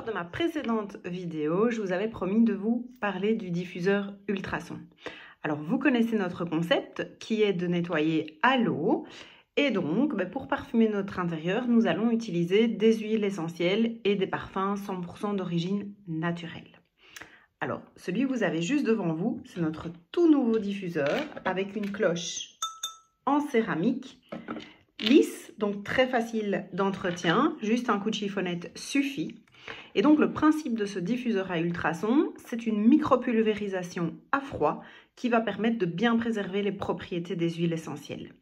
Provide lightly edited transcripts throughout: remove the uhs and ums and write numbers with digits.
de ma précédente vidéo, je vous avais promis de vous parler du diffuseur ultrason. Alors, vous connaissez notre concept qui est de nettoyer à l'eau. Et donc, pour parfumer notre intérieur, nous allons utiliser des huiles essentielles et des parfums 100% d'origine naturelle. Alors, celui que vous avez juste devant vous, c'est notre tout nouveau diffuseur avec une cloche en céramique lisse, donc très facile d'entretien, juste un coup de chiffonnette suffit. Et donc le principe de ce diffuseur à ultrasons, c'est une micropulvérisation à froid qui va permettre de bien préserver les propriétés des huiles essentielles.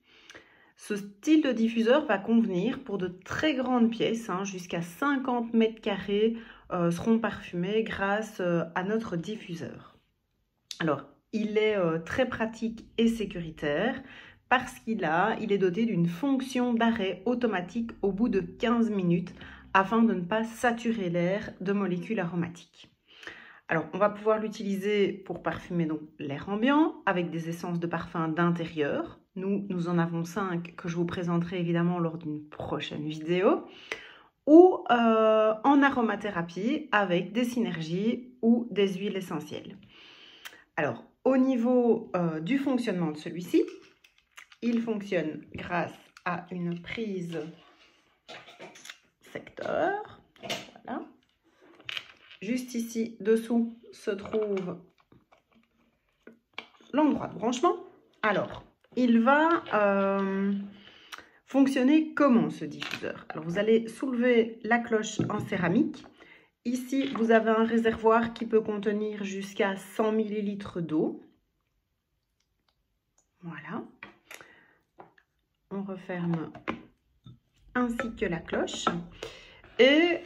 Ce style de diffuseur va convenir pour de très grandes pièces, jusqu'à 50 mètres carrés seront parfumés grâce à notre diffuseur. Alors, il est très pratique et sécuritaire parce qu'il est doté d'une fonction d'arrêt automatique au bout de 15 minutes afin de ne pas saturer l'air de molécules aromatiques. Alors, on va pouvoir l'utiliser pour parfumer l'air ambiant avec des essences de parfum d'intérieur. Nous en avons 5 que je vous présenterai évidemment lors d'une prochaine vidéo. Ou en aromathérapie avec des synergies ou des huiles essentielles. Alors, au niveau du fonctionnement de celui-ci, il fonctionne grâce à une prise secteur. Voilà. Juste ici, dessous, se trouve l'endroit de branchement. Alors, il va fonctionner comment ce diffuseur? Alors, vous allez soulever la cloche en céramique. Ici, vous avez un réservoir qui peut contenir jusqu'à 100 ml d'eau. Voilà. On referme ainsi que la cloche. Et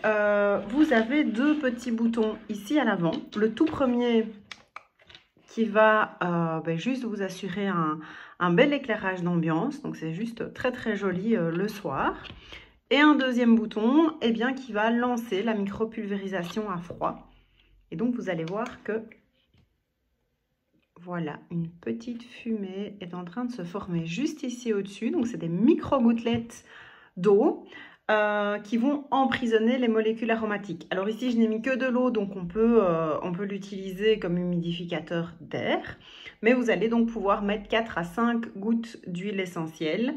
vous avez 2 petits boutons ici à l'avant. Le tout premier qui va juste vous assurer un bel éclairage d'ambiance. Donc, c'est juste très très joli le soir. Et un deuxième bouton qui va lancer la micropulvérisation à froid. Et donc, vous allez voir que voilà, une petite fumée est en train de se former juste ici au-dessus. Donc, c'est des micro-gouttelettes d'eau qui vont emprisonner les molécules aromatiques. Alors ici, je n'ai mis que de l'eau, donc on peut l'utiliser comme humidificateur d'air. Mais vous allez donc pouvoir mettre 4 à 5 gouttes d'huile essentielle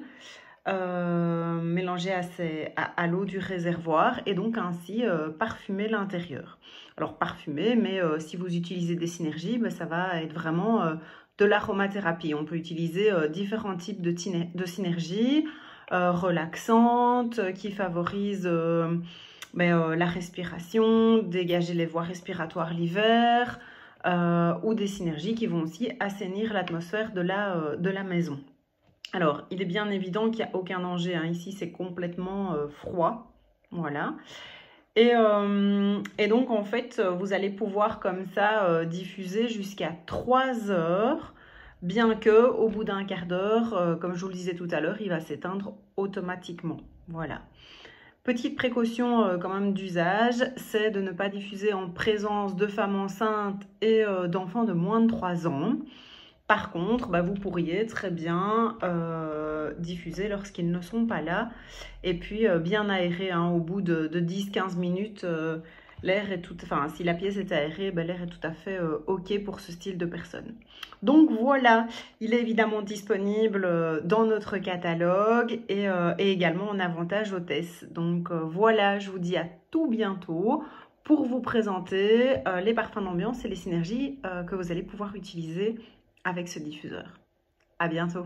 mélangées à l'eau du réservoir et donc ainsi parfumer l'intérieur. Alors parfumer, mais si vous utilisez des synergies, ça va être vraiment de l'aromathérapie. On peut utiliser différents types de synergies relaxantes qui favorisent la respiration, dégager les voies respiratoires l'hiver ou des synergies qui vont aussi assainir l'atmosphère de la maison. Alors, il est bien évident qu'il n'y a aucun danger. Ici, c'est complètement froid. Voilà. Et donc, en fait, vous allez pouvoir comme ça diffuser jusqu'à 3 heures, bien que au bout d'un quart d'heure, comme je vous le disais tout à l'heure, il va s'éteindre automatiquement. Voilà. Petite précaution quand même d'usage, c'est de ne pas diffuser en présence de femmes enceintes et d'enfants de moins de 3 ans. Par contre, vous pourriez très bien diffuser lorsqu'ils ne sont pas là. Et puis, bien aéré, au bout de 10-15 minutes, l'air est tout... Enfin, si la pièce est aérée, l'air est tout à fait OK pour ce style de personne. Donc, voilà, il est évidemment disponible dans notre catalogue et également en avantage hôtesse. Donc, voilà, je vous dis à tout bientôt pour vous présenter les parfums d'ambiance et les synergies que vous allez pouvoir utiliser avec ce diffuseur. À bientôt.